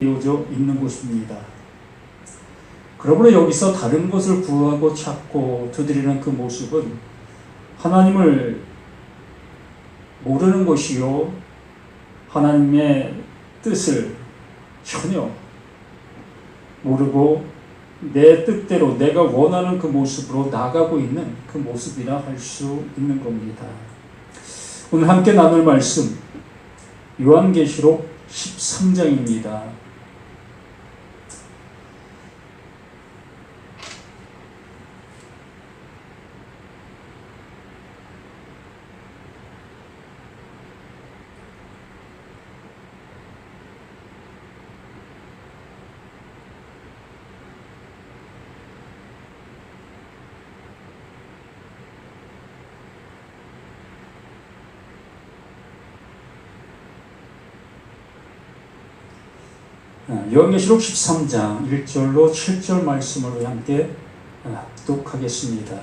이어져 있는 것입니다. 그러므로 여기서 다른 것을 구하고 찾고 두드리는 그 모습은 하나님을 모르는 것이요, 하나님의 뜻을 전혀 모르고 내 뜻대로 내가 원하는 그 모습으로 나가고 있는 그 모습이라 할 수 있는 겁니다. 오늘 함께 나눌 말씀 요한계시록 13장입니다. 요한계시록 13장 1절로 7절 말씀을 함께 합독하겠습니다.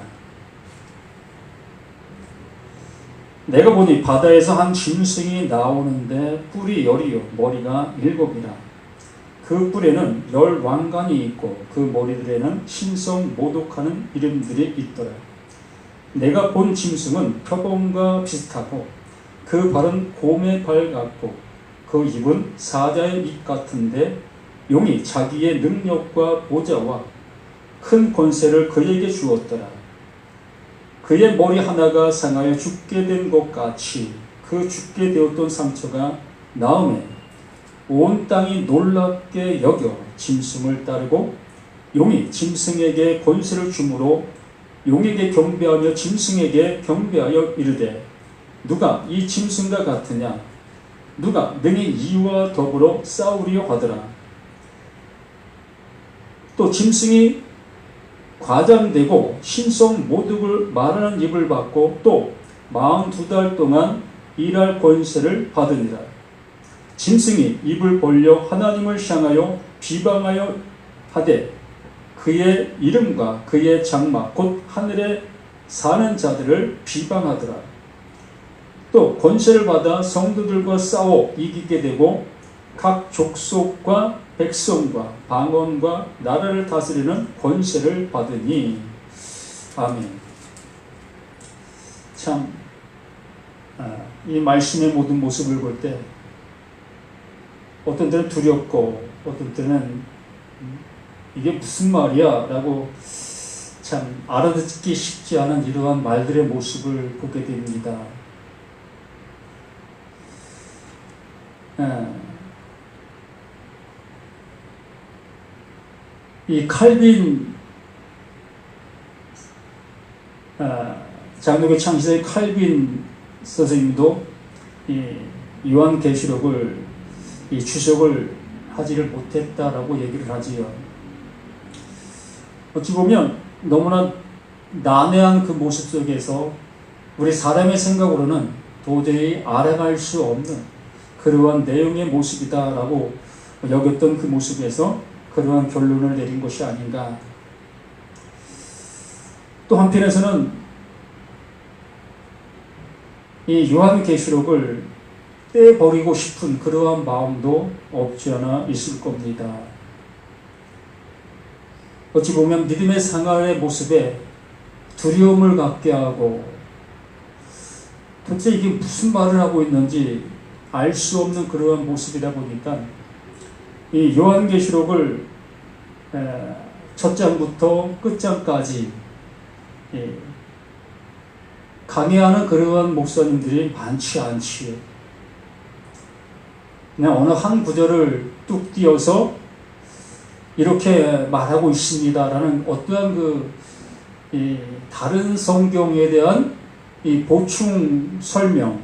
내가 보니 바다에서 한 짐승이 나오는데 뿔이 10이요 머리가 7이라. 그 뿔에는 10 왕관이 있고 그 머리들에는 신성 모독하는 이름들이 있더라. 내가 본 짐승은 표범과 비슷하고 그 발은 곰의 발 같고 그 입은 사자의 입 같은데 용이 자기의 능력과 보좌와 큰 권세를 그에게 주었더라. 그의 머리 하나가 상하여 죽게 된 것 같이 그 죽게 되었던 상처가 나음에 온 땅이 놀랍게 여겨 짐승을 따르고 용이 짐승에게 권세를 주므로 용에게 경배하며 짐승에게 경배하여 이르되 누가 이 짐승과 같으냐, 누가 능히 이와 더불어 싸우리요 하더라. 또 짐승이 과장되고 신성 모독을 말하는 입을 받고 또 42달 동안 일할 권세를 받으니라. 짐승이 입을 벌려 하나님을 향하여 비방하여 하되 그의 이름과 그의 장막 곧 하늘에 사는 자들을 비방하더라. 또 권세를 받아 성도들과 싸워 이기게 되고 각 족속과 백성과 방언과 나라를 다스리는 권세를 받으니. 아멘. 참, 이 말씀의 모든 모습을 볼 때 어떤 때는 두렵고 어떤 때는 이게 무슨 말이야 라고 참 알아듣기 쉽지 않은 이러한 말들의 모습을 보게 됩니다. 이 칼빈 장로교 창시자의 칼빈 선생님도 이 요한계시록을 이 주석을 하지를 못했다라고 얘기를 하지요. 어찌 보면 너무나 난해한 그 모습 속에서 우리 사람의 생각으로는 도저히 알아갈 수 없는 그러한 내용의 모습이다라고 여겼던 그 모습에서 그러한 결론을 내린 것이 아닌가. 또 한편에서는 이 요한계시록을 떼버리고 싶은 그러한 마음도 없지 않아 있을 겁니다. 어찌 보면 믿음의 생활의 모습에 두려움을 갖게 하고 도대체 이게 무슨 말을 하고 있는지 알 수 없는 그러한 모습이다 보니까 이 요한계시록을 첫 장부터 끝장까지 강해하는 그러한 목사님들이 많지 않지요. 그냥 어느 한 구절을 뚝 띄어서 이렇게 말하고 있습니다라는 어떠한 다른 성경에 대한 이 보충 설명,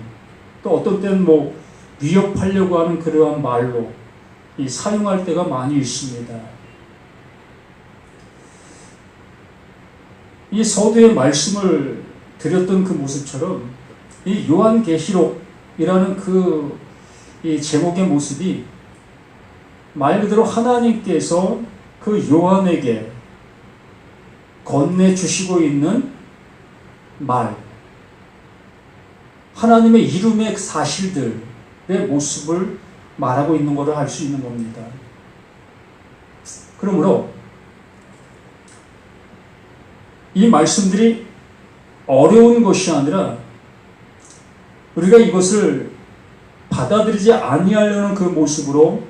또 어떤 때는 위협하려고 하는 그러한 말로 사용할 때가 많이 있습니다. 이 서두에 말씀을 드렸던 그 모습처럼 이 요한계시록이라는 이 제목의 모습이 말 그대로 하나님께서 그 요한에게 건네주시고 있는 말, 하나님의 이름의 사실들의 모습을 말하고 있는 것을 알 수 있는 겁니다. 그러므로 이 말씀들이 어려운 것이 아니라 우리가 이것을 받아들이지 아니하려는 그 모습으로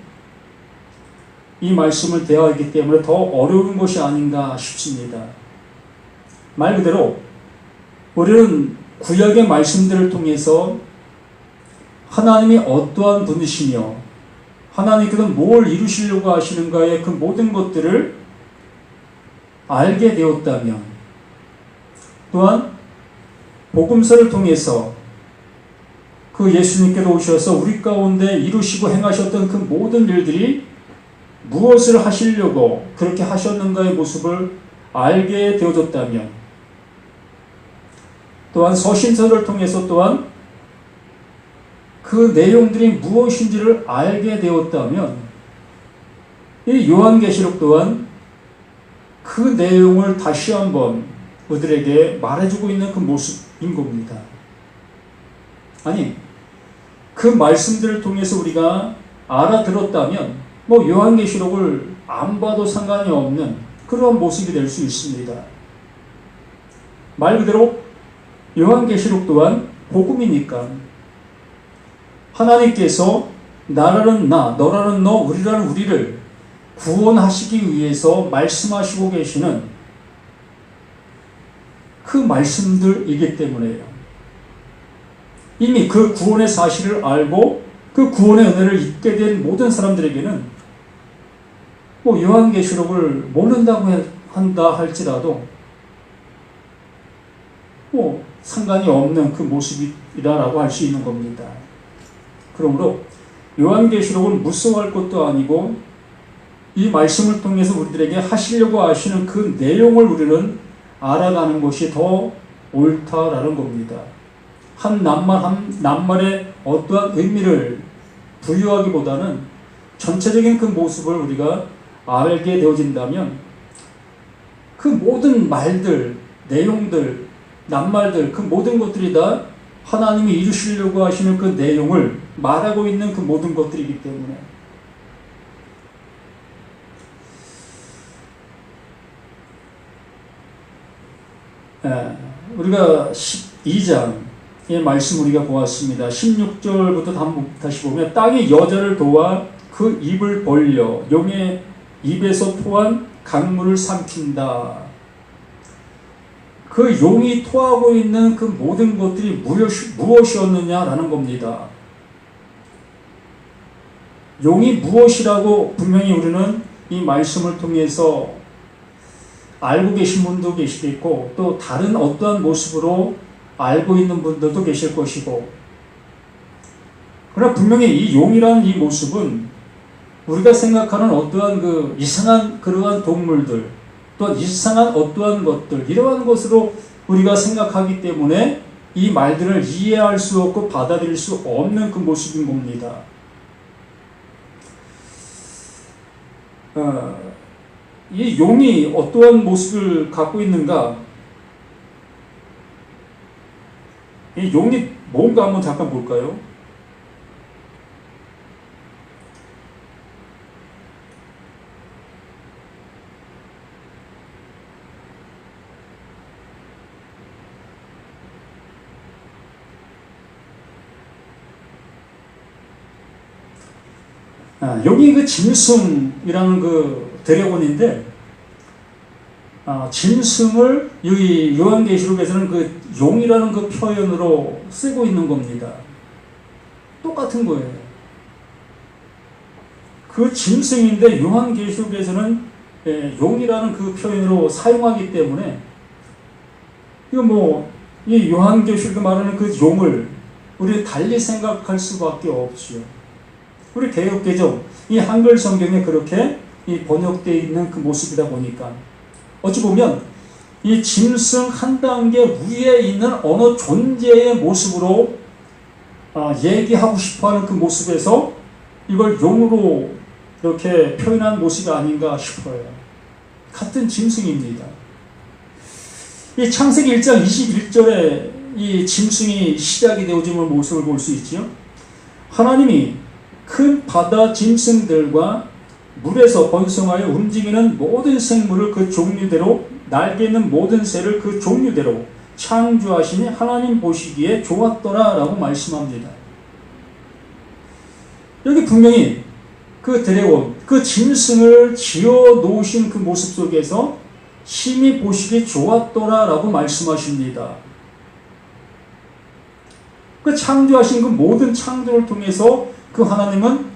이 말씀을 대하기 때문에 더 어려운 것이 아닌가 싶습니다. 말 그대로 우리는 구약의 말씀들을 통해서 하나님이 어떠한 분이시며 하나님께서 뭘 이루시려고 하시는가의 그 모든 것들을 알게 되었다면, 또한 복음서를 통해서 그 예수님께로 오셔서 우리 가운데 이루시고 행하셨던 그 모든 일들이 무엇을 하시려고 그렇게 하셨는가의 모습을 알게 되어졌다면, 또한 서신서를 통해서 또한 그 내용들이 무엇인지를 알게 되었다면, 이 요한계시록 또한 그 내용을 다시 한번 우리들에게 말해주고 있는 그 모습인 겁니다. 아니, 그 말씀들을 통해서 우리가 알아들었다면 요한계시록을 안 봐도 상관이 없는 그러한 모습이 될 수 있습니다. 말 그대로 요한계시록 또한 복음이니까 하나님께서 나라는 나, 너라는 너, 우리라는 우리를 구원하시기 위해서 말씀하시고 계시는 그 말씀들이기 때문에요. 이미 그 구원의 사실을 알고 그 구원의 은혜를 잊게 된 모든 사람들에게는 요한계시록을 모른다고 한다 할지라도 상관이 없는 그 모습이라고 할 수 있는 겁니다. 그러므로 요한계시록은 무서워할 것도 아니고 이 말씀을 통해서 우리들에게 하시려고 하시는 그 내용을 우리는 알아가는 것이 더 옳다라는 겁니다. 한 낱말에 어떠한 의미를 부여하기보다는 전체적인 그 모습을 우리가 알게 되어진다면 그 모든 말들, 내용들, 낱말들, 그 모든 것들이 다 하나님이 이루시려고 하시는 그 내용을 말하고 있는 그 모든 것들이기 때문에 우리가 12장의 말씀 우리가 보았습니다. 16절부터 다시 보면 땅이 여자를 도와 그 입을 벌려 용의 입에서 토한 강물을 삼킨다. 그 용이 토하고 있는 그 모든 것들이 무엇이었느냐라는 겁니다. 용이 무엇이라고 분명히 우리는 이 말씀을 통해서 알고 계신 분도 계시겠고 또 다른 어떠한 모습으로 알고 있는 분들도 계실 것이고, 그러나 분명히 이 용이라는 이 모습은 우리가 생각하는 어떠한 그 이상한 그러한 동물들, 또 이상한 어떠한 것들, 이러한 것으로 우리가 생각하기 때문에 이 말들을 이해할 수 없고 받아들일 수 없는 그 모습인 겁니다. 이 용이 어떠한 모습을 갖고 있는가? 이 용이 뭔가 한번 잠깐 볼까요? 여기 그 짐승이라는 그 드래곤인데, 짐승을 여기 요한계시록에서는 그 용이라는 그 표현으로 쓰고 있는 겁니다. 똑같은 거예요. 그 짐승인데 요한계시록에서는 용이라는 그 표현으로 사용하기 때문에 이거 이 요한계시록에 말하는 그 용을 우리 달리 생각할 수밖에 없지요. 우리 개역개정 이 한글 성경에 그렇게 이 번역되어 있는 그 모습이다 보니까 어찌 보면 이 짐승 한 단계 위에 있는 어느 존재의 모습으로 얘기하고 싶어하는 그 모습에서 이걸 용으로 이렇게 표현한 모습이 아닌가 싶어요. 같은 짐승입니다. 이 창세기 1장 21절에 이 짐승이 시작이 되어지는 모습을 볼 수 있지요. 하나님이 큰 바다 짐승들과 물에서 번성하여 움직이는 모든 생물을 그 종류대로, 날개 있는 모든 새를 그 종류대로 창조하시니 하나님 보시기에 좋았더라 라고 말씀합니다. 여기 분명히 그 드래곤, 그 짐승을 지어 놓으신 그 모습 속에서 심히 보시기 좋았더라 라고 말씀하십니다. 그 창조하신 그 모든 창조를 통해서 그 하나님은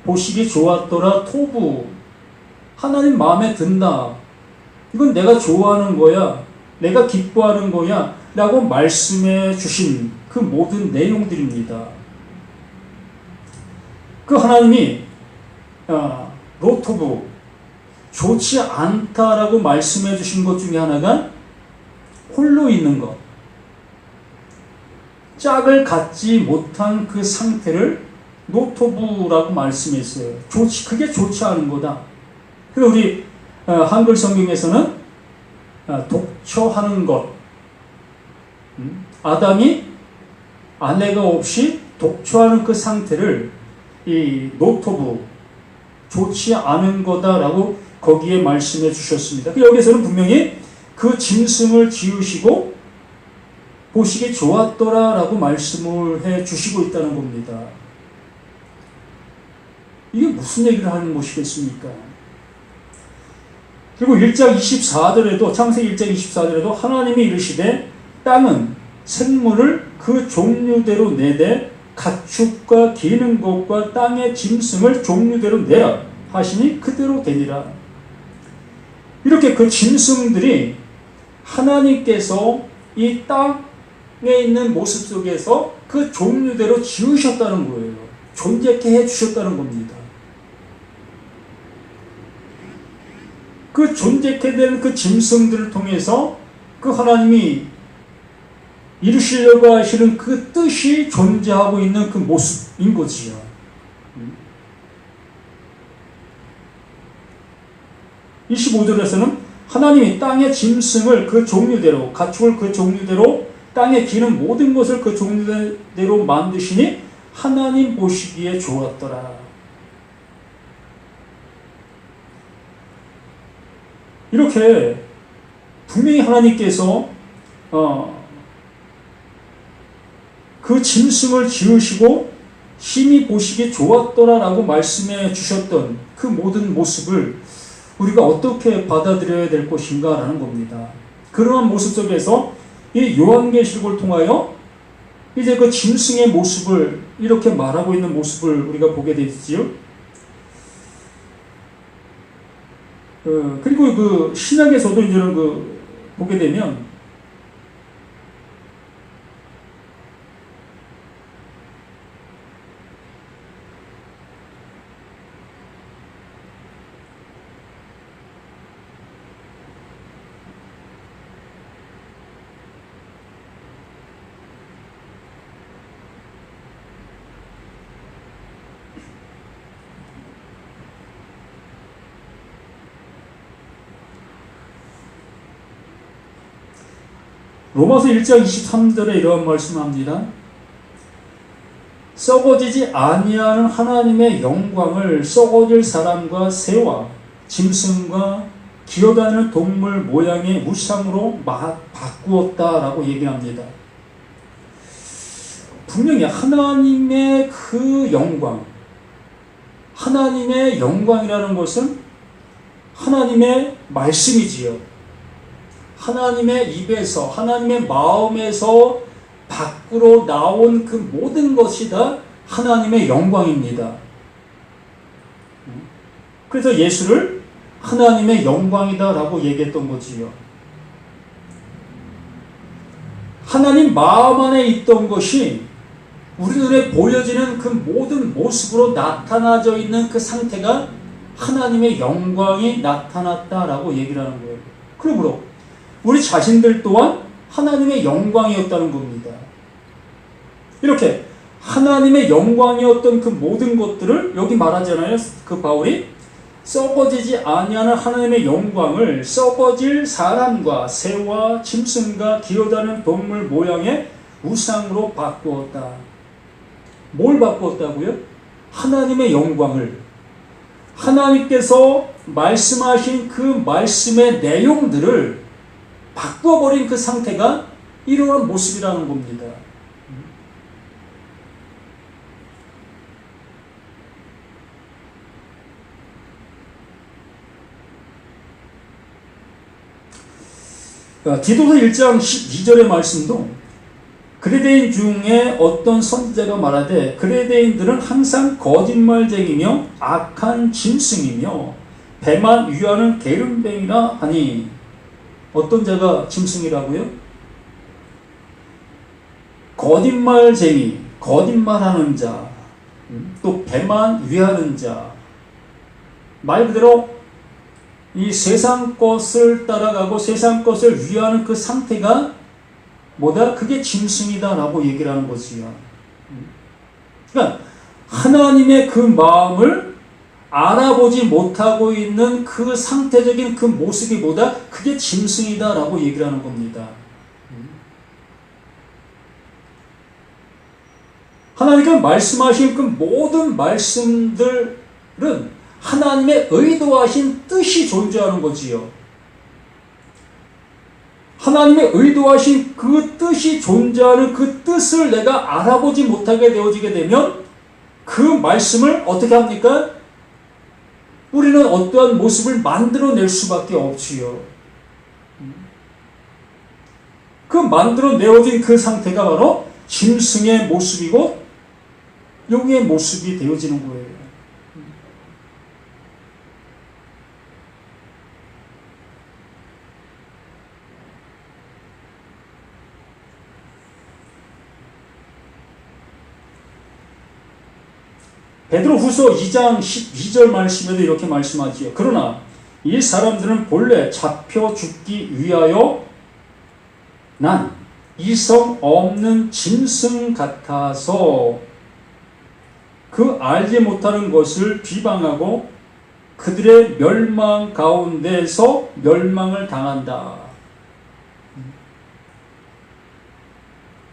보시기 좋았더라, 토부, 하나님 마음에 든다, 이건 내가 좋아하는 거야, 내가 기뻐하는 거야 라고 말씀해 주신 그 모든 내용들입니다. 그 하나님이 로토부, 좋지 않다라고 말씀해 주신 것 중에 하나가 홀로 있는 것, 짝을 갖지 못한 그 상태를 노토부라고 말씀했어요. 그게 좋지 않은 거다. 그리고 우리 한글 성경에서는 독처하는 것, 아담이 아내가 없이 독처하는 그 상태를 이 노토부, 좋지 않은 거다라고 거기에 말씀해 주셨습니다. 여기서는 분명히 그 짐승을 지으시고 보시기 좋았더라라고 말씀을 해 주시고 있다는 겁니다. 이게 무슨 얘기를 하는 것이겠습니까? 그리고 1장 24절에도, 창세기 1장 24절에도 하나님이 이르시되 땅은 생물을 그 종류대로 내되 가축과 기는 것과 땅의 짐승을 종류대로 내라 하시니 그대로 되니라. 이렇게 그 짐승들이 하나님께서 이 땅에 있는 모습 속에서 그 종류대로 지으셨다는 거예요. 존재케 해주셨다는 겁니다. 그 존재케 된 그 짐승들을 통해서 그 하나님이 이루시려고 하시는 그 뜻이 존재하고 있는 그 모습인 거지요. 이 25절에서는 하나님이 땅의 짐승을 그 종류대로, 가축을 그 종류대로, 땅에 기는 모든 것을 그 종류대로 만드시니 하나님 보시기에 좋았더라. 이렇게 분명히 하나님께서 그 짐승을 지으시고 심히 보시기에 좋았더라라고 말씀해 주셨던 그 모든 모습을 우리가 어떻게 받아들여야 될 것인가 라는 겁니다. 그러한 모습 속에서 이 요한계시록을 통하여 이제 그 짐승의 모습을 이렇게 말하고 있는 모습을 우리가 보게 되지요. 그리고 그 신약에서도 이제는 보게 되면 로마서 1장 23절에 이러한 말씀합니다. 썩어지지 아니하는 하나님의 영광을 썩어질 사람과 새와 짐승과 기어다니는 동물 모양의 우상으로 바꾸었다라고 얘기합니다. 분명히 하나님의 그 영광, 하나님의 영광이라는 것은 하나님의 말씀이지요. 하나님의 입에서, 하나님의 마음에서 밖으로 나온 그 모든 것이 다 하나님의 영광입니다. 그래서 예수를 하나님의 영광이다라고 얘기했던 거지요. 하나님 마음 안에 있던 것이 우리 눈에 보여지는 그 모든 모습으로 나타나져 있는 그 상태가 하나님의 영광이 나타났다라고 얘기를 하는 거예요. 그러므로 우리 자신들 또한 하나님의 영광이었다는 겁니다. 이렇게 하나님의 영광이었던 그 모든 것들을 여기 말하잖아요. 그 바울이 썩어지지 아니하는 하나님의 영광을 썩어질 사람과 새와 짐승과 기어다니는 동물 모양의 우상으로 바꾸었다. 뭘 바꾸었다고요? 하나님의 영광을. 하나님께서 말씀하신 그 말씀의 내용들을 바꿔버린 그 상태가 이러한 모습이라는 겁니다. 디도서 1장 12절의 말씀도 그레데인 중에 어떤 선지자가 말하되 그레데인들은 항상 거짓말쟁이며 악한 짐승이며 배만 위하는 게으름뱅이라 하니, 어떤 자가 짐승이라고요? 거짓말쟁이, 거짓말하는 자, 또 배만 위하는 자, 말 그대로 이 세상 것을 따라가고 세상 것을 위하는 그 상태가 뭐다? 그게 짐승이다라고 얘기를 하는 거지요. 그러니까 하나님의 그 마음을 알아보지 못하고 있는 그 상태적인 그 모습이 뭐다? 그게 짐승이다라고 얘기를 하는 겁니다. 하나님께서 말씀하신 그 모든 말씀들은 하나님의 의도하신 뜻이 존재하는 거지요. 하나님의 의도하신 그 뜻이 존재하는 그 뜻을 내가 알아보지 못하게 되어지게 되면 그 말씀을 어떻게 합니까? 우리는 어떠한 모습을 만들어낼 수밖에 없지요. 그 만들어내어진 그 상태가 바로 짐승의 모습이고 용의 모습이 되어지는 거예요. 베드로후서 2장 12절 말씀에도 이렇게 말씀하지요. 그러나 이 사람들은 본래 잡혀 죽기 위하여 난 이성 없는 짐승 같아서 그 알지 못하는 것을 비방하고 그들의 멸망 가운데서 멸망을 당한다.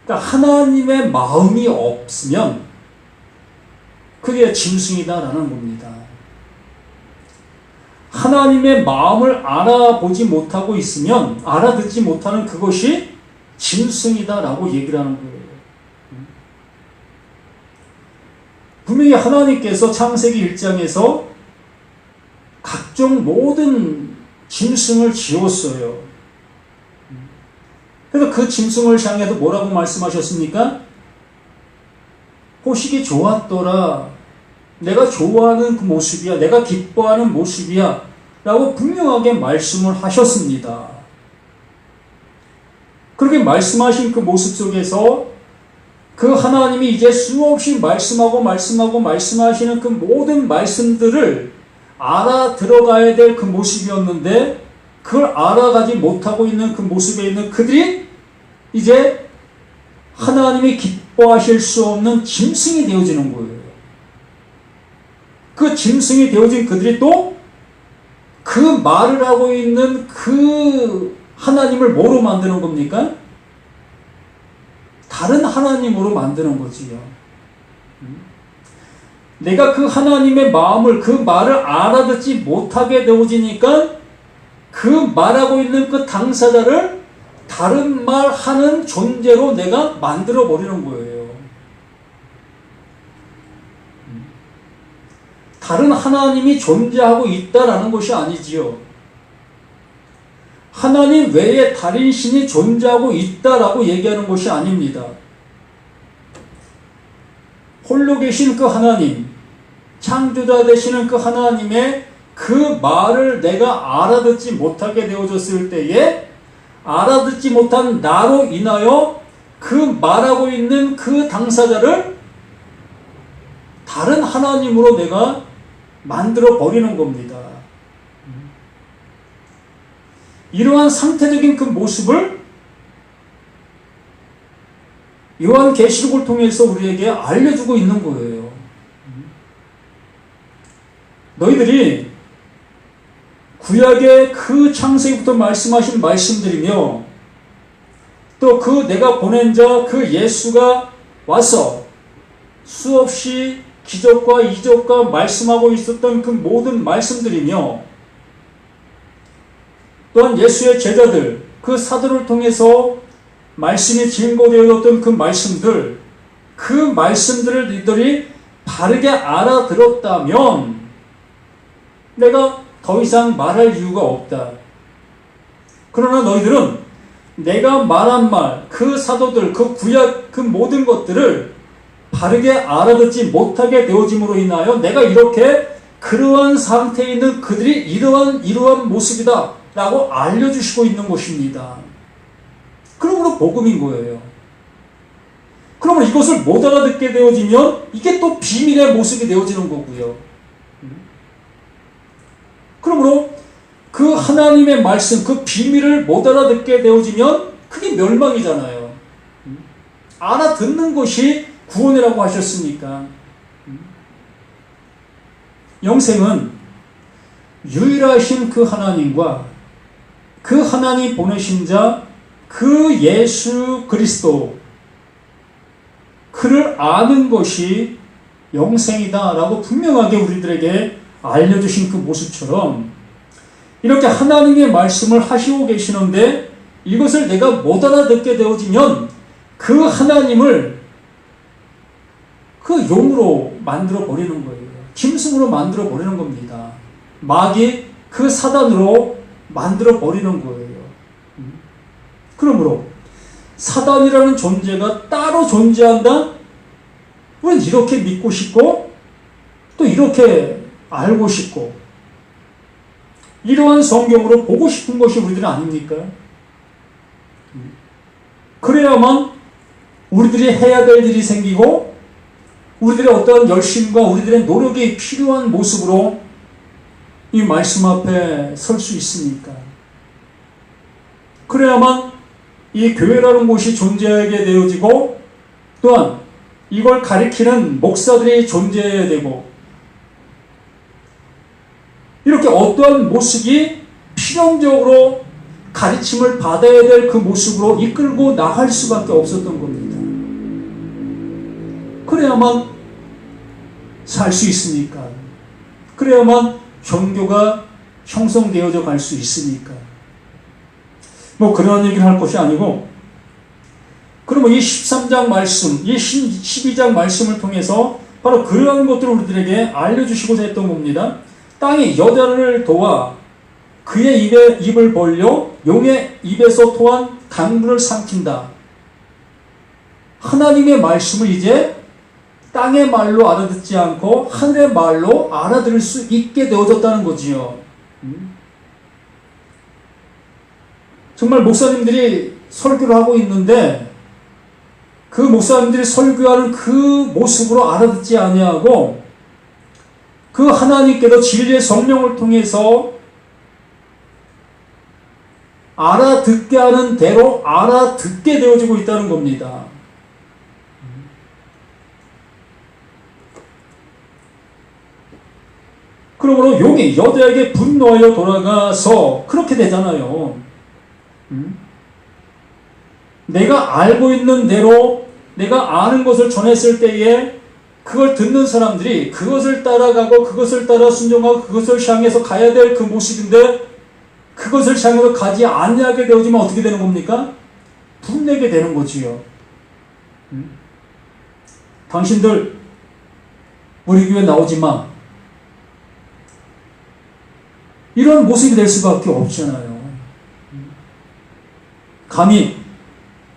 그러니까 하나님의 마음이 없으면 그게 짐승이다라는 겁니다. 하나님의 마음을 알아보지 못하고 있으면, 알아듣지 못하는 그것이 짐승이다라고 얘기를 하는 거예요. 분명히 하나님께서 창세기 1장에서 각종 모든 짐승을 지었어요. 그래서 그 짐승을 향해서 뭐라고 말씀하셨습니까? 호식이 좋았더라. 내가 좋아하는 그 모습이야. 내가 기뻐하는 모습이야. 라고 분명하게 말씀을 하셨습니다. 그렇게 말씀하신 그 모습 속에서 그 하나님이 이제 수없이 말씀하시는 그 모든 말씀들을 알아들어가야 될 그 모습이었는데 그걸 알아가지 못하고 있는 그 모습에 있는 그들이 이제 하나님이 기뻐하실 수 없는 짐승이 되어지는 거예요. 그 짐승이 되어진 그들이 또 그 말을 하고 있는 그 하나님을 뭐로 만드는 겁니까? 다른 하나님으로 만드는 거지요. 내가 그 하나님의 마음을, 그 말을 알아듣지 못하게 되어지니까 그 말하고 있는 그 당사자를 다른 말 하는 존재로 내가 만들어 버리는 거예요. 다른 하나님이 존재하고 있다라는 것이 아니지요. 하나님 외에 다른 신이 존재하고 있다라고 얘기하는 것이 아닙니다. 홀로 계신 그 하나님, 창조자 되시는 그 하나님의 그 말을 내가 알아듣지 못하게 되어졌을 때에 알아듣지 못한 나로 인하여 그 말하고 있는 그 당사자를 다른 하나님으로 내가 만들어 버리는 겁니다. 이러한 상태적인 그 모습을 요한계시록을 통해서 우리에게 알려주고 있는 거예요. 너희들이 구약의 그 창세기부터 말씀하신 말씀들이며 또 그 내가 보낸 자 그 예수가 와서 수없이 기적과 이적과 말씀하고 있었던 그 모든 말씀들이며 또한 예수의 제자들, 그 사도를 통해서 말씀이 증거되었던 그 말씀들, 그 말씀들을 너희들이 바르게 알아들었다면 내가 더 이상 말할 이유가 없다. 그러나 너희들은 내가 말한 말, 그 사도들, 그 구약, 그 모든 것들을 바르게 알아듣지 못하게 되어짐으로 인하여 내가 이렇게 그러한 상태에 있는 그들이 이러한 모습이다 라고 알려주시고 있는 것입니다. 그러므로 복음인 거예요. 그러면 이것을 못 알아듣게 되어지면 이게 또 비밀의 모습이 되어지는 거고요. 그러므로 그 하나님의 말씀, 그 비밀을 못 알아듣게 되어지면 그게 멸망이잖아요. 알아듣는 것이 구원이라고 하셨으니까. 영생은 유일하신 그 하나님과 그 하나님 보내신 자, 그 예수 그리스도, 그를 아는 것이 영생이다라고 분명하게 우리들에게 알려주신 그 모습처럼 이렇게 하나님의 말씀을 하시고 계시는데 이것을 내가 못 알아듣게 되어지면 그 하나님을 그 용으로 만들어 버리는 거예요. 짐승으로 만들어 버리는 겁니다. 마귀 그 사단으로 만들어 버리는 거예요. 그러므로 사단이라는 존재가 따로 존재한다? 우리는 이렇게 믿고 싶고 또 이렇게 알고 싶고 이러한 성경으로 보고 싶은 것이 우리들은 아닙니까? 그래야만 우리들이 해야 될 일이 생기고 우리들의 어떠한 열심과 우리들의 노력이 필요한 모습으로 이 말씀 앞에 설 수 있으니까. 그래야만 이 교회라는 곳이 존재하게 되어지고 또한 이걸 가리키는 목사들이 존재해야 되고 이렇게 어떠한 모습이 필연적으로 가르침을 받아야 될 그 모습으로 이끌고 나갈 수밖에 없었던 겁니다. 그래야만 살 수 있으니까. 그래야만 종교가 형성되어져 갈 수 있으니까. 뭐 그런 얘기를 할 것이 아니고 그러면 이 13장 말씀, 이 12장 말씀을 통해서 바로 그러한 것들을 우리들에게 알려주시고자 했던 겁니다. 땅이 여자를 도와 그의 입을 벌려 용의 입에서 토한 강물을 삼킨다. 하나님의 말씀을 이제 땅의 말로 알아듣지 않고 하늘의 말로 알아들을 수 있게 되어졌다는 거지요. 정말 목사님들이 설교를 하고 있는데 그 목사님들이 설교하는 그 모습으로 알아듣지 아니하고 그 하나님께서 진리의 성령을 통해서 알아듣게 하는 대로 알아듣게 되어지고 있다는 겁니다. 그러므로 용이 여자에게 분노하여 돌아가서 그렇게 되잖아요. 내가 알고 있는 대로 내가 아는 것을 전했을 때에 그걸 듣는 사람들이 그것을 따라가고 그것을 따라 순종하고 그것을 향해서 가야 될 그 모습인데 그것을 향해서 가지 아니하게 되어지면 어떻게 되는 겁니까? 분내게 되는 거지요. 당신들 우리 교회 나오지 마. 이런 모습이 될 수밖에 없잖아요. 감히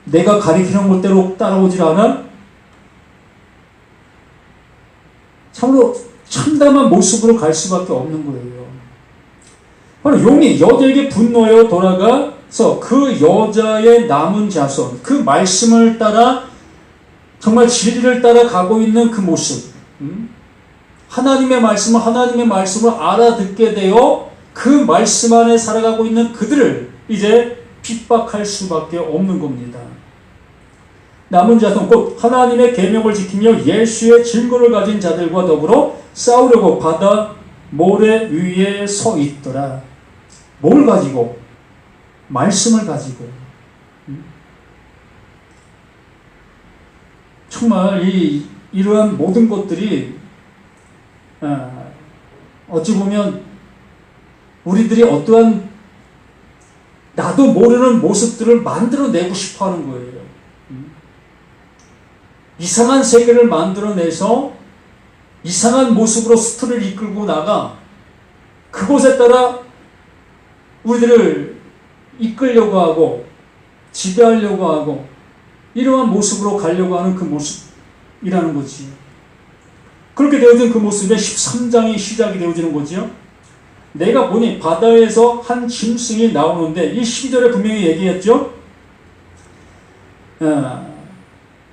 내가 가리키는 것대로 따라오질 않아? 참으로 참담한 모습으로 갈 수밖에 없는 거예요. 바로 용이 여자에게 분노하여 돌아가서 그 여자의 남은 자손, 그 말씀을 따라 정말 진리를 따라 가고 있는 그 모습, 하나님의 말씀을 알아듣게 되어 그 말씀 안에 살아가고 있는 그들을 이제 핍박할 수밖에 없는 겁니다. 남은 자손 곧 하나님의 계명을 지키며 예수의 증거를 가진 자들과 더불어 싸우려고 바다 모래 위에 서 있더라. 뭘 가지고? 말씀을 가지고. 정말 이러한 모든 것들이 어찌 보면 우리들이 어떠한 나도 모르는 모습들을 만들어내고 싶어 하는 거예요. 이상한 세계를 만들어내서 이상한 모습으로 스토리를 이끌고 나가 그곳에 따라 우리들을 이끌려고 하고 지배하려고 하고 이러한 모습으로 가려고 하는 그 모습이라는 거지. 그렇게 되어진 그 모습에 13장이 시작이 되어지는 거지요. 내가 보니 바다에서 한 짐승이 나오는데 이 12절에 분명히 얘기했죠.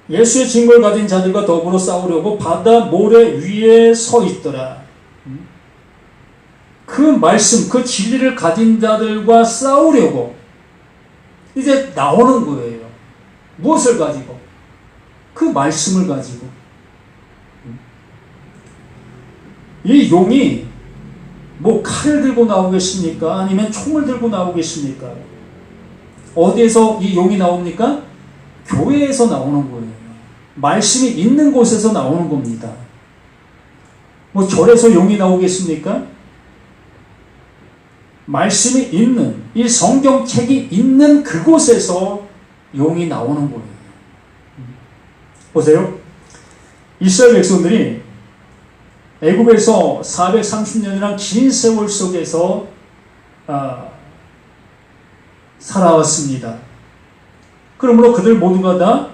예수의 증거를 가진 자들과 더불어 싸우려고 바다 모래 위에 서 있더라. 그 말씀, 그 진리를 가진 자들과 싸우려고 이제 나오는 거예요. 무엇을 가지고? 그 말씀을 가지고. 이 용이 뭐 칼을 들고 나오겠습니까? 아니면 총을 들고 나오겠습니까? 어디에서 이 용이 나옵니까? 교회에서 나오는 거예요. 말씀이 있는 곳에서 나오는 겁니다. 뭐 절에서 용이 나오겠습니까? 말씀이 있는, 이 성경책이 있는 그곳에서 용이 나오는 거예요. 보세요. 이스라엘 백성들이 애굽에서 430년이란 긴 세월 속에서 살아왔습니다. 그러므로 그들 모두가 다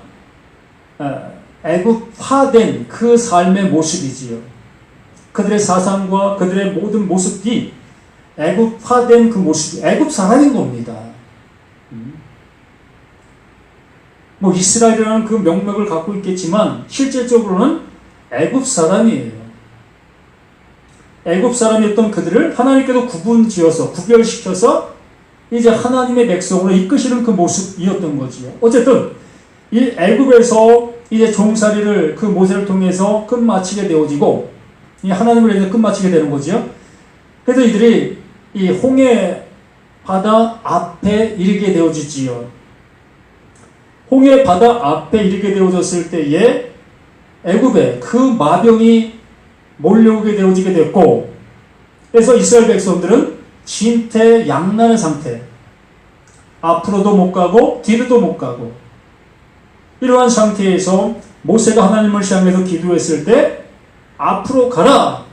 애굽화된 그 삶의 모습이지요. 그들의 사상과 그들의 모든 모습이 애굽화된 그 모습이 애굽 사람인 겁니다. 뭐 이스라엘이라는 그 명맥을 갖고 있겠지만 실질적으로는 애굽 사람이에요. 애굽 사람이었던 그들을 하나님께서 구분지어서 구별시켜서 이제 하나님의 백성으로 이끄시는 그 모습이었던 거지요. 어쨌든 이 애굽에서 이제 종살이를 그 모세를 통해서 끝마치게 되어지고 이 하나님을 이제 끝마치게 되는 거지요. 그래서 이들이 이 홍해 바다 앞에 이르게 되어지지요. 홍해 바다 앞에 이르게 되어졌을 때에 애굽에 그 마병이 몰려오게 되어지게 됐고, 그래서 이스라엘 백성들은 진퇴양난의 상태, 앞으로도 못 가고 뒤로도 못 가고 이러한 상태에서 모세가 하나님을 향해서 기도했을 때 앞으로 가라.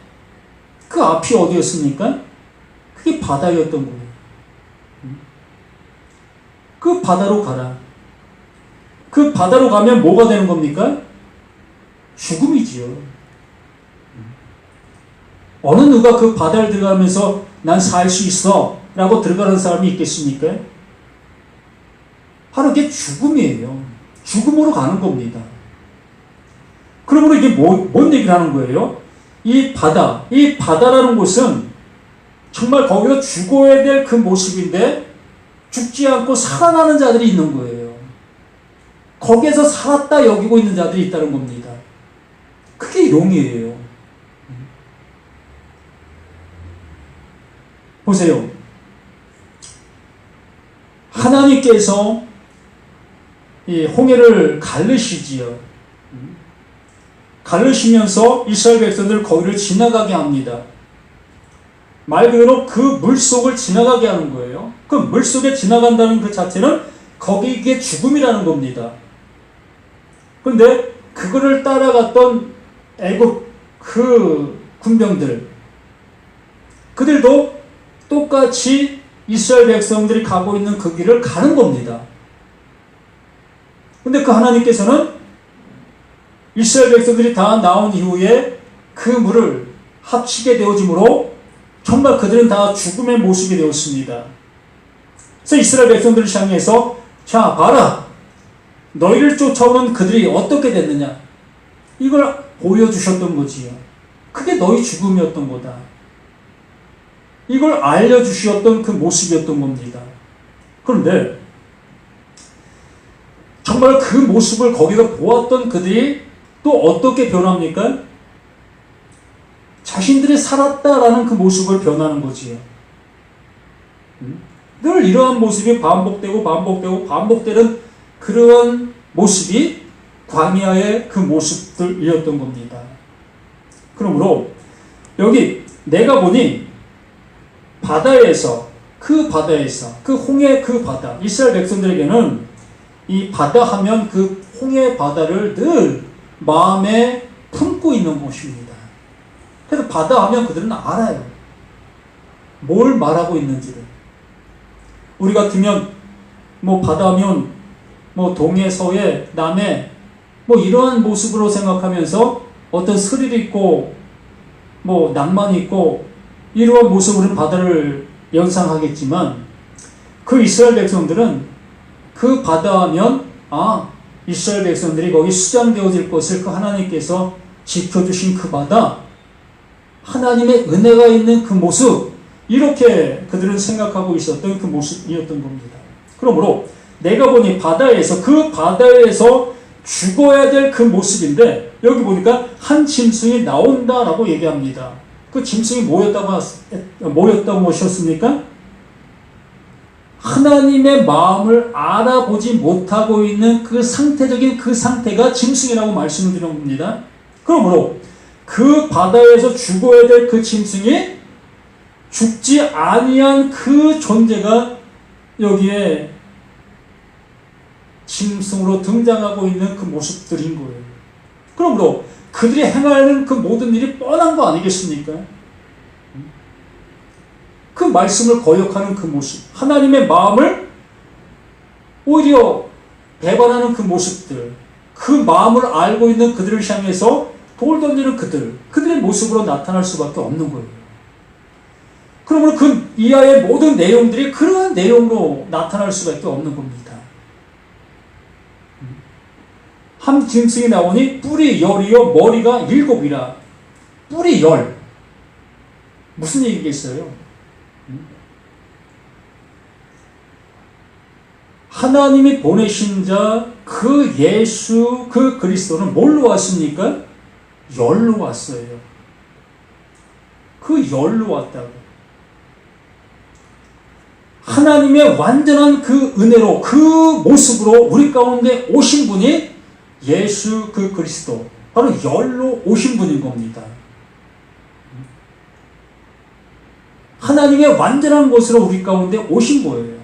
그 앞이 어디였습니까? 그게 바다였던 거예요. 그 바다로 가라. 그 바다로 가면 뭐가 되는 겁니까? 죽음이지요. 어느 누가 그 바다를 들어가면서 난 살 수 있어 라고 들어가는 사람이 있겠습니까? 바로 그게 죽음이에요. 죽음으로 가는 겁니다. 그러므로 이게 뭔 얘기를 하는 거예요? 이 바다라는 곳은 정말 거기서 죽어야 될 그 모습인데 죽지 않고 살아나는 자들이 있는 거예요. 거기에서 살았다 여기고 있는 자들이 있다는 겁니다. 그게 용이에요. 보세요. 하나님께서 이 홍해를 가르시지요. 가르시면서 이스라엘 백성들 거기를 지나가게 합니다. 말 그대로 그 물속을 지나가게 하는 거예요. 그 물속에 지나간다는 그 자체는 거기에 죽음이라는 겁니다. 그런데 그거를 따라갔던 애굽 그 군병들, 그들도 똑같이 이스라엘 백성들이 가고 있는 그 길을 가는 겁니다. 근데 그 하나님께서는 이스라엘 백성들이 다 나온 이후에 그 물을 합치게 되어지므로 정말 그들은 다 죽음의 모습이 되었습니다. 그래서 이스라엘 백성들을 향해서 자 봐라, 너희를 쫓아오는 그들이 어떻게 됐느냐, 이걸 보여주셨던 거지요. 그게 너희 죽음이었던 거다. 이걸 알려주셨던 그 모습이었던 겁니다. 그런데 정말 그 모습을 거기서 보았던 그들이 또 어떻게 변합니까? 자신들이 살았다라는 그 모습을 변하는 거지요. 늘 이러한 모습이 반복되는 그런 모습이 광야의 그 모습들이었던 겁니다. 그러므로 여기 내가 보니 바다에서 그 홍해 그 바다, 이스라엘 백성들에게는 이 바다 하면 그 홍해 바다를 늘 마음에 품고 있는 곳입니다. 그래서 바다 하면 그들은 알아요. 뭘 말하고 있는지를. 우리 같으면 뭐 바다 하면 뭐 동해, 서해, 남해 뭐 이러한 모습으로 생각하면서 어떤 스릴 있고 뭐 낭만 있고 이러한 모습으로 바다를 연상하겠지만 그 이스라엘 백성들은 그 바다 하면 이스라엘 백성들이 거기 수장되어질 것을 그 하나님께서 지켜주신 그 바다, 하나님의 은혜가 있는 그 모습, 이렇게 그들은 생각하고 있었던 그 모습이었던 겁니다. 그러므로 내가 보니 그 바다에서 죽어야 될 그 모습인데 여기 보니까 한 짐승이 나온다라고 얘기합니다. 그 짐승이 뭐였다고 하셨습니까? 하나님의 마음을 알아보지 못하고 있는 그 상태적인 그 상태가 짐승이라고 말씀을 드린 겁니다. 그러므로 그 바다에서 죽어야 될 그 짐승이 죽지 아니한 그 존재가 여기에 짐승으로 등장하고 있는 그 모습들인 거예요. 그러므로 그들이 행하는 그 모든 일이 뻔한 거 아니겠습니까? 그 말씀을 거역하는 그 모습, 하나님의 마음을 오히려 배반하는 그 모습들, 그 마음을 알고 있는 그들을 향해서 돌 던지는 그들의 모습으로 나타날 수밖에 없는 거예요. 그러므로 그 이하의 모든 내용들이 그러한 내용으로 나타날 수밖에 없는 겁니다. 한 짐승이 나오니 뿔이 열이요 머리가 7이라. 뿔이 열. 무슨 얘기겠어요? 하나님이 보내신 자 그 예수 그 그리스도는 뭘로 왔습니까? 열로 왔어요. 그 열로 왔다고. 하나님의 완전한 그 은혜로 그 모습으로 우리 가운데 오신 분이 예수 그 그리스도, 바로 열로 오신 분인 겁니다. 하나님의 완전한 것으로 우리 가운데 오신 거예요.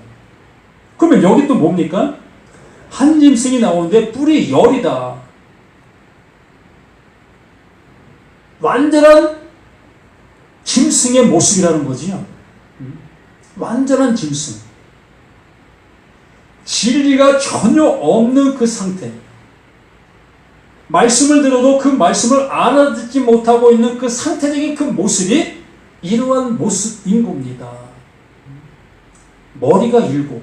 그러면 여기 또 뭡니까? 한 짐승이 나오는데 뿔이 열이다. 완전한 짐승의 모습이라는 거지요. 완전한 짐승. 진리가 전혀 없는 그 상태. 말씀을 들어도 그 말씀을 알아듣지 못하고 있는 그 상태적인 그 모습이 이러한 모습인 겁니다. 머리가 7.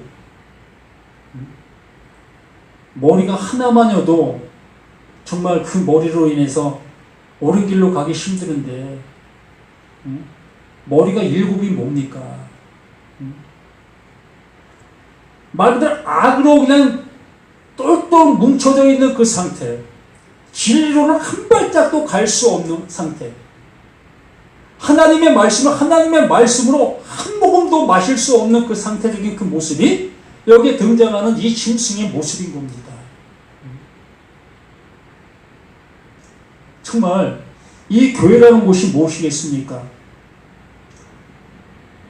머리가 하나만여도 정말 그 머리로 인해서 옳은 길로 가기 힘드는데 머리가 7이 뭡니까? 말 그대로 악으로 그냥 똘똘 뭉쳐져 있는 그 상태, 진리로는 한 발짝도 갈 수 없는 상태, 하나님의 말씀을 하나님의 말씀으로 한 모금도 마실 수 없는 그 상태적인 그 모습이 여기에 등장하는 이 짐승의 모습인 겁니다. 정말 이 교회라는 곳이 무엇이겠습니까?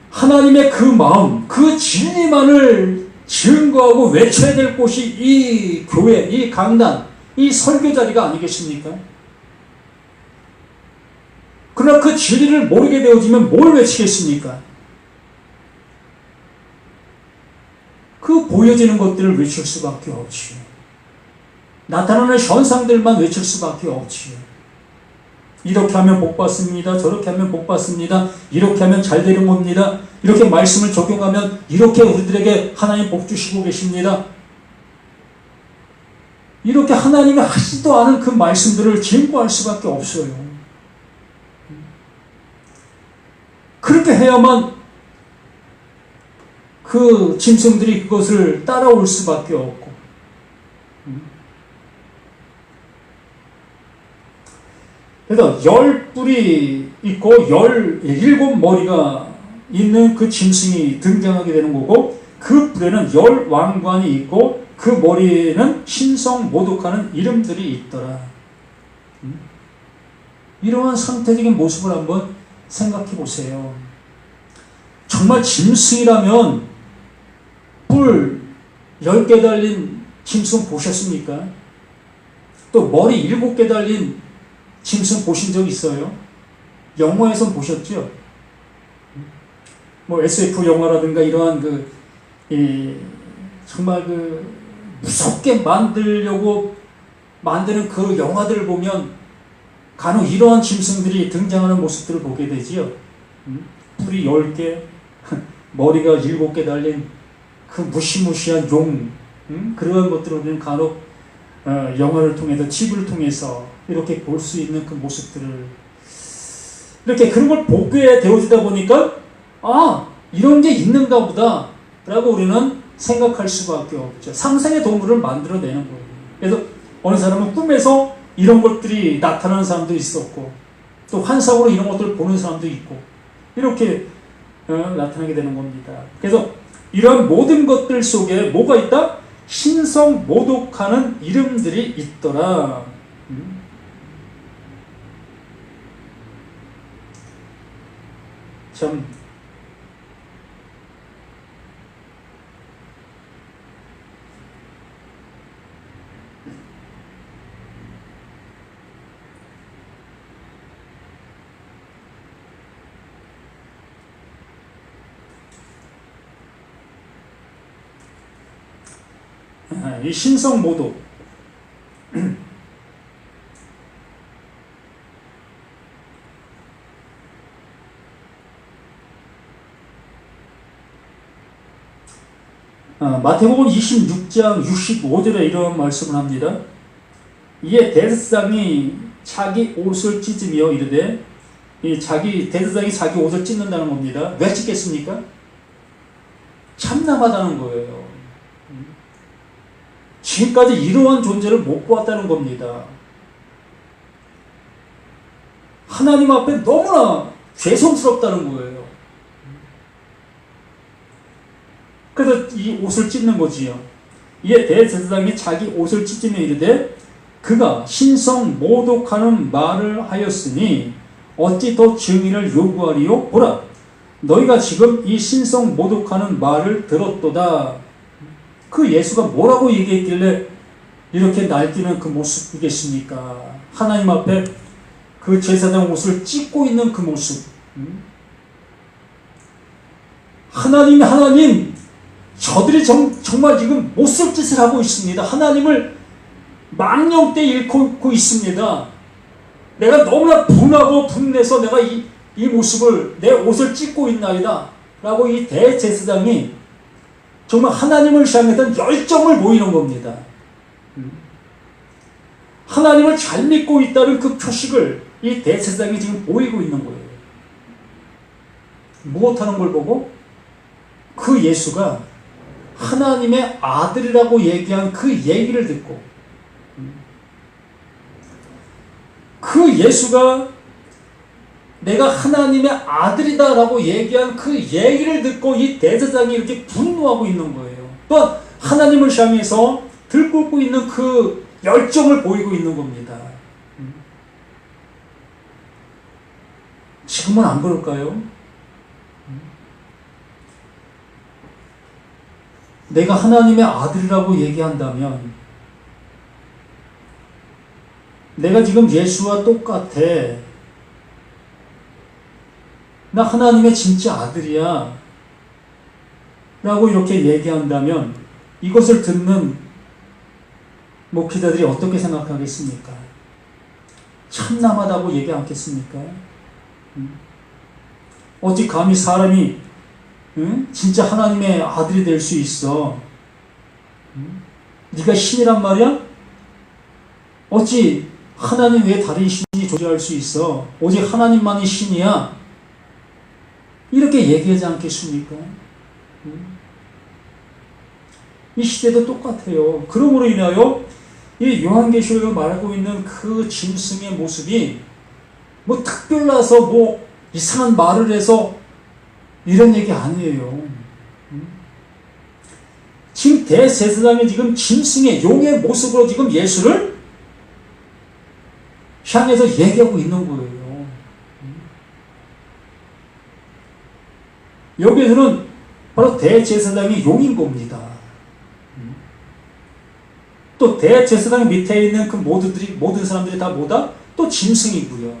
하나님의 그 마음, 그 진리만을 증거하고 외쳐야 될 곳이 이 교회, 이 강단, 이 설교 자리가 아니겠습니까? 그러나 그 진리를 모르게 되어지면 뭘 외치겠습니까? 그 보여지는 것들을 외칠 수밖에 없지요. 나타나는 현상들만 외칠 수밖에 없지요. 이렇게 하면 복 받습니다. 저렇게 하면 복 받습니다. 이렇게 하면 잘 되는 겁니다. 이렇게 말씀을 적용하면 이렇게 우리들에게 하나님 복 주시고 계십니다. 이렇게 하나님이 하지도 않은 그 말씀들을 증거할 수밖에 없어요. 그렇게 해야만 그 짐승들이 그것을 따라올 수밖에 없고, 그래서 10뿔이 있고 17머리가 있는 그 짐승이 등장하게 되는 거고, 그 뿔에는 10왕관이 있고 그 머리에는 신성 모독하는 이름들이 있더라. 이러한 상태적인 모습을 한번 생각해 보세요. 정말 짐승이라면 뿔 10개 달린 짐승 보셨습니까? 또 머리 7개 달린 짐승 보신 적 있어요? 영화에선 보셨죠? 뭐 SF 영화라든가 이러한 정말 무섭게 만들려고 만드는 그 영화들을 보면 간혹 이러한 짐승들이 등장하는 모습들을 보게 되지요. 뿔이 10개, 머리가 7개 달린 그 무시무시한 용, 그러한 것들을 우리는 간혹 영화를 통해서, TV를 통해서 이렇게 볼 수 있는 그 모습들을 이렇게 그런 걸 보게 되어지다 보니까 이런 게 있는가 보다 라고 우리는 생각할 수밖에 없죠. 상상의 동물을 만들어내는 거예요. 그래서 어느 사람은 꿈에서 이런 것들이 나타나는 사람도 있었고 또 환상으로 이런 것들을 보는 사람도 있고 이렇게 나타나게 되는 겁니다. 그래서 이런 모든 것들 속에 뭐가 있다? 신성모독하는 이름들이 있더라. 참 이 신성모독 마태복음 26장 65절에 이런 말씀을 합니다. 이에 대제사장이 자기 옷을 찢으며 이르되 대제사장이 자기 옷을 찢는다는 겁니다. 왜 찢겠습니까? 참남하다는 거예요. 지금까지 이러한 존재를 못 보았다는 겁니다. 하나님 앞에 너무나 죄송스럽다는 거예요. 그래서 이 옷을 찢는 거지요. 이에 대제사장이 자기 옷을 찢으며 이르되 그가 신성모독하는 말을 하였으니 어찌 더 증인을 요구하리요? 보라, 너희가 지금 이 신성모독하는 말을 들었도다. 그 예수가 뭐라고 얘기했길래 이렇게 날뛰는 그 모습이겠습니까? 하나님 앞에 그 제사장 옷을 찢고 있는 그 모습. 하나님, 저들이 정말 지금 못쓸 짓을 하고 있습니다. 하나님을 망령때 잃고 있습니다. 내가 너무나 분하고 분내서 내가 이 모습을, 내 옷을 찢고 있나이다 라고 이 대제사장이 정말 하나님을 향했던 열정을 보이는 겁니다. 하나님을 잘 믿고 있다는 그 표식을 이 대제사장이 지금 보이고 있는 거예요. 무엇하는 걸 보고? 그 예수가 하나님의 아들이라고 얘기한 그 얘기를 듣고 그 예수가 내가 하나님의 아들이다 라고 얘기한 그 얘기를 듣고 이 대제사장이 이렇게 분노하고 있는 거예요. 또한 하나님을 향해서 들끓고 있는 그 열정을 보이고 있는 겁니다. 지금은 안 그럴까요? 내가 하나님의 아들이라고 얘기한다면 내가 지금 예수와 똑같아. 나 하나님의 진짜 아들이야 라고 이렇게 얘기한다면 이것을 듣는 목회자들이 어떻게 생각하겠습니까? 참남하다고 얘기 않겠습니까? 어찌 감히 사람이 진짜 하나님의 아들이 될 수 있어? 네가 신이란 말이야? 어찌 하나님 외에 다른 신이 존재할 수 있어? 오직 하나님만이 신이야? 이렇게 얘기하지 않겠습니까? 이 시대도 똑같아요. 그러므로 인하여 이 요한계시록에 말하고 있는 그 짐승의 모습이 뭐 특별나서 뭐 이상한 말을 해서 이런 얘기 아니에요. 지금 대제사장이 지금 짐승의 용의 모습으로 지금 예수를 향해서 얘기하고 있는 거예요. 여기에서는 바로 대제사장이 용인 겁니다. 또 대제사장 밑에 있는 그 모든 사람들이 다 뭐다? 또 짐승이고요.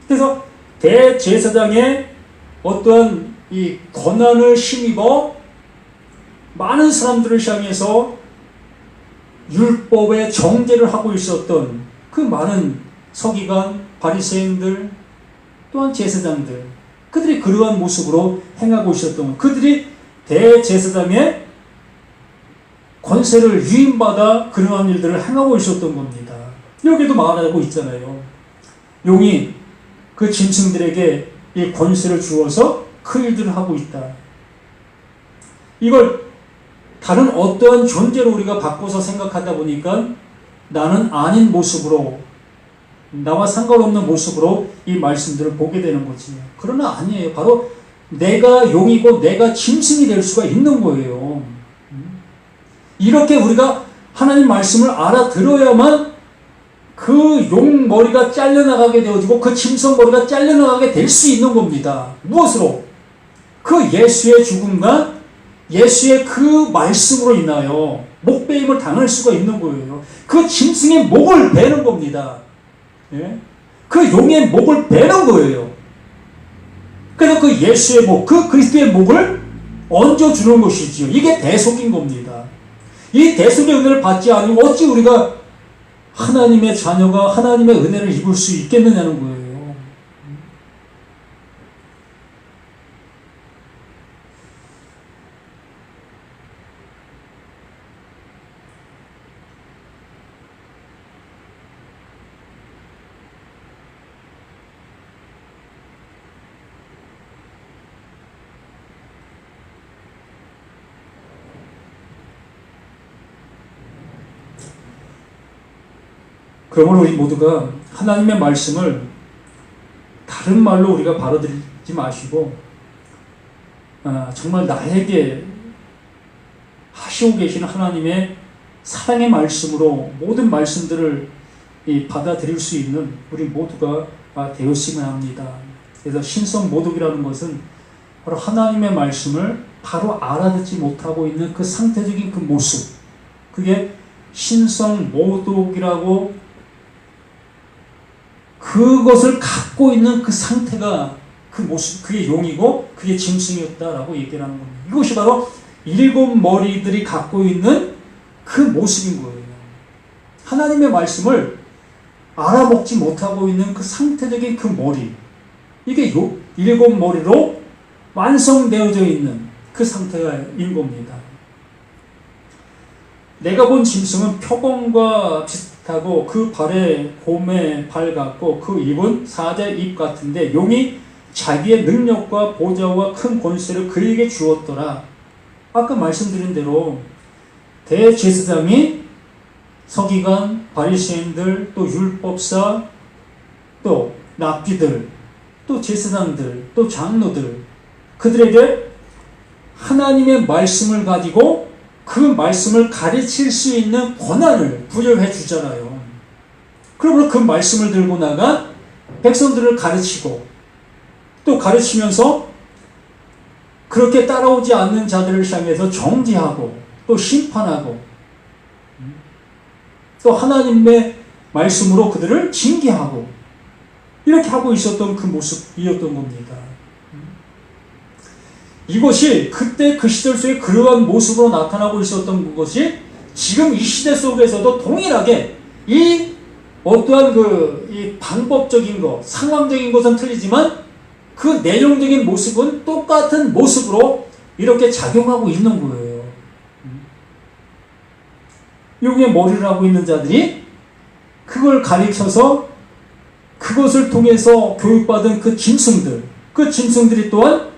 그래서 대제사장의 어떠한 이 권한을 힘입어 많은 사람들을 향해서 율법의 정죄를 하고 있었던 그 많은 서기관, 바리새인들, 또한 제사장들, 그들이 그러한 모습으로 행하고 있었던, 그들이 대제사장의 권세를 위임받아 그러한 일들을 행하고 있었던 겁니다. 여기도 말하고 있잖아요. 용이 그 짐승들에게 이 권세를 주어서 그 일들을 하고 있다. 이걸 다른 어떠한 존재로 우리가 바꿔서 생각하다 보니까 나는 아닌 모습으로, 나와 상관없는 모습으로 이 말씀들을 보게 되는 거지. 그러나 아니에요. 바로 내가 용이고 내가 짐승이 될 수가 있는 거예요. 이렇게 우리가 하나님 말씀을 알아들어야만 그 용 머리가 잘려나가게 되어지고 그 짐승 머리가 잘려나가게 될 수 있는 겁니다. 무엇으로? 그 예수의 죽음과 예수의 그 말씀으로 인하여 목베임을 당할 수가 있는 거예요. 그 짐승의 목을 베는 겁니다. 예? 그 용의 목을 베는 거예요. 그래서 그 예수의 목, 그 그리스도의 목을 얹어주는 것이지요. 이게 대속인 겁니다. 이 대속의 은혜를 받지 않으면 어찌 우리가 하나님의 자녀가 하나님의 은혜를 입을 수 있겠느냐는 거예요. 그러므로 우리 모두가 하나님의 말씀을 다른 말로 우리가 받아들이지 마시고 정말 나에게 하시고 계시는 하나님의 사랑의 말씀으로 모든 말씀들을 받아들일 수 있는 우리 모두가 되었으면 합니다. 그래서 신성모독이라는 것은 바로 하나님의 말씀을 바로 알아듣지 못하고 있는 그 상태적인 그 모습, 그게 신성모독이라고, 그것을 갖고 있는 그 상태가 그 모습, 그게 용이고 그게 짐승이었다라고 얘기를 하는 겁니다. 이것이 바로 일곱 머리들이 갖고 있는 그 모습인 거예요. 하나님의 말씀을 알아먹지 못하고 있는 그 상태적인 그 머리, 이게 일곱 머리로 완성되어져 있는 그 상태인 겁니다. 내가 본 짐승은 표범과 비슷하고 그 발에 곰의 발 같고 그 입은 사자의 입 같은데 용이 자기의 능력과 보좌와 큰 권세를 그에게 주었더라. 아까 말씀드린 대로 대제사장이 서기관, 바리새인들, 또 율법사, 또 랍비들, 또 제사장들, 또 장로들, 그들에게 하나님의 말씀을 가지고 그 말씀을 가르칠 수 있는 권한을 부여해 주잖아요. 그러므로 그 말씀을 들고 나가 백성들을 가르치고 또 가르치면서 그렇게 따라오지 않는 자들을 향해서 정죄하고 또 심판하고 또 하나님의 말씀으로 그들을 징계하고 이렇게 하고 있었던 그 모습이었던 겁니다. 이것이 그때 그 시절 속에 그러한 모습으로 나타나고 있었던 것이 지금 이 시대 속에서도 동일하게 이 어떠한 이 방법적인 것, 상황적인 것은 틀리지만 그 내용적인 모습은 똑같은 모습으로 이렇게 작용하고 있는 거예요. 용의 머리를 하고 있는 자들이 그걸 가리켜서 그것을 통해서 교육받은 그 짐승들, 그 짐승들이 또한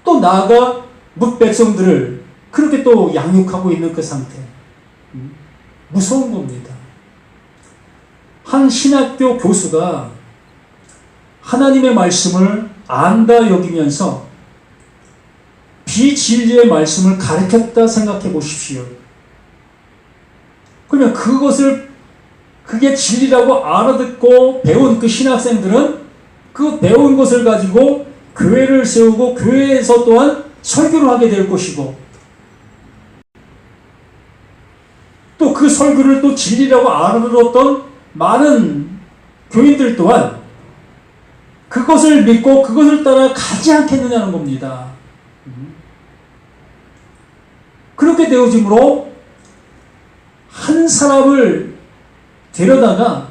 또 나아가 뭇백성들을 그렇게 또 양육하고 있는 그 상태. 무서운 겁니다. 한 신학교 교수가 하나님의 말씀을 안다 여기면서 비진리의 말씀을 가르쳤다 생각해 보십시오. 그러면 그게 진리라고 알아듣고 배운 그 신학생들은 그 배운 것을 가지고 교회를 세우고 교회에서 또한 설교를 하게 될 것이고, 또 그 설교를 또 진리라고 알아들었던 많은 교인들 또한 그것을 믿고 그것을 따라 가지 않겠느냐는 겁니다. 그렇게 되어짐으로 한 사람을 데려다가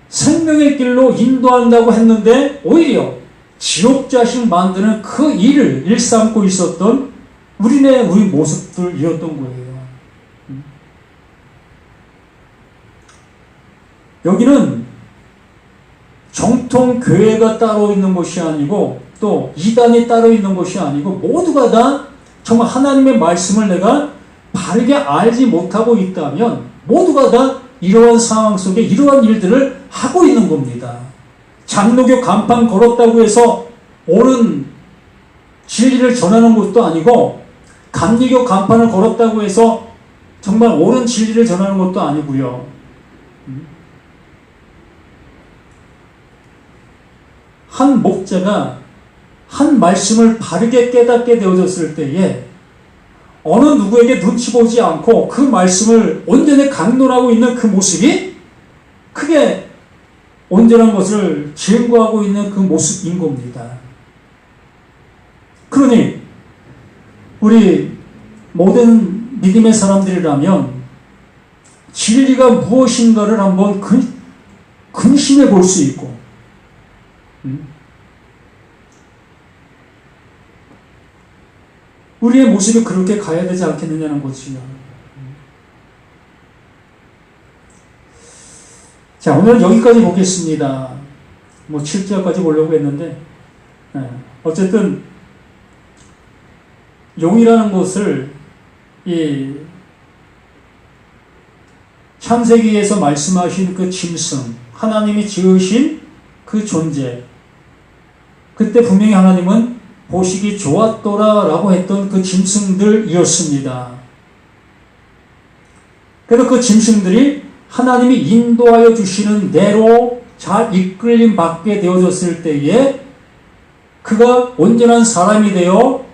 생명의 길로 인도한다고 했는데 오히려 지옥 자식 만드는 그 일을 일삼고 있었던 우리 모습들이었던 거예요. 여기는 정통 교회가 따로 있는 것이 아니고 또 이단이 따로 있는 것이 아니고 모두가 다 정말 하나님의 말씀을 내가 바르게 알지 못하고 있다면 모두가 다 이러한 상황 속에 이러한 일들을 하고 있는 겁니다. 장로교 간판 걸었다고 해서 옳은 진리를 전하는 것도 아니고, 감리교 간판을 걸었다고 해서 정말 옳은 진리를 전하는 것도 아니고요. 한 목자가 한 말씀을 바르게 깨닫게 되어졌을 때에 어느 누구에게 눈치 보지 않고 그 말씀을 온전히 강론하고 있는 그 모습이 크게 온전한 것을 증거하고 있는 그 모습인 겁니다. 그러니 우리 모든 믿음의 사람들이라면 진리가 무엇인가를 한번 근심해 볼 수 있고, 우리의 모습이 그렇게 가야 되지 않겠느냐는 거지요. 자, 오늘 여기까지 보겠습니다. 7절까지 보려고 했는데, 어쨌든 용이라는 것을 이 창세기에서 말씀하신 그 짐승, 하나님이 지으신 그 존재, 그때 분명히 하나님은 보시기 좋았더라 라고 했던 그 짐승들이었습니다. 그래서 그 짐승들이 하나님이 인도하여 주시는 대로 잘 이끌림 받게 되어졌을 때에 그가 온전한 사람이 되어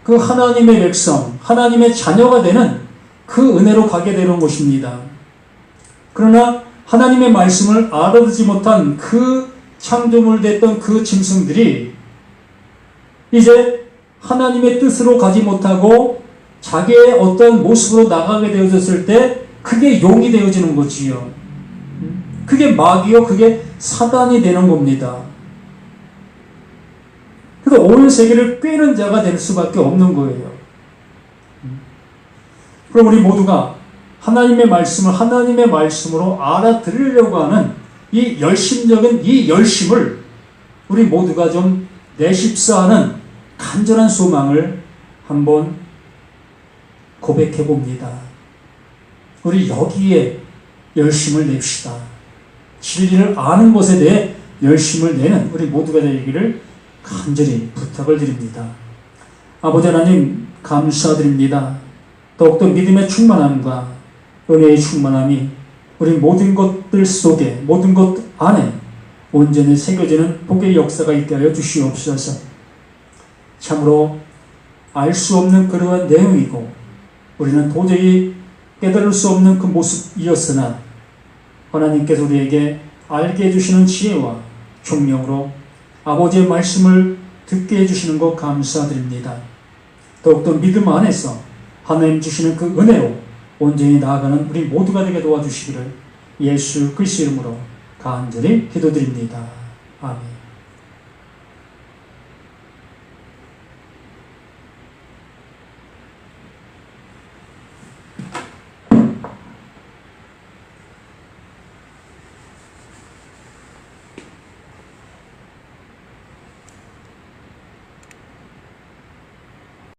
그 하나님의 백성, 하나님의 자녀가 되는 그 은혜로 가게 되는 것입니다. 그러나 하나님의 말씀을 알아듣지 못한 그 창조물 됐던 그 짐승들이 이제 하나님의 뜻으로 가지 못하고 자기의 어떤 모습으로 나가게 되어졌을 때 그게 용이 되어지는 거지요. 그게 마귀요, 그게 사단이 되는 겁니다. 그래서 온 세계를 꿰는 자가 될 수밖에 없는 거예요. 그럼 우리 모두가 하나님의 말씀을 하나님의 말씀으로 알아들으려고 하는 이 열심적인 이 열심을 우리 모두가 좀 내십사하는 간절한 소망을 한번 고백해 봅니다. 우리 여기에 열심을 냅시다. 진리를 아는 것에 대해 열심을 내는 우리 모두가 되기를 간절히 부탁을 드립니다. 아버지 하나님, 감사드립니다. 더욱더 믿음의 충만함과 은혜의 충만함이 우리 모든 것들 속에, 모든 것 안에 온전히 새겨지는 복의 역사가 있게 하여 주시옵소서. 참으로 알 수 없는 그러한 내용이고 우리는 도저히 깨달을 수 없는 그 모습이었으나 하나님께서 우리에게 알게 해주시는 지혜와 총명으로 아버지의 말씀을 듣게 해주시는 것 감사드립니다. 더욱더 믿음 안에서 하나님 주시는 그 은혜로 온전히 나아가는 우리 모두가 되게 도와주시기를 예수 그리스도 이름으로 간절히 기도드립니다. 아멘.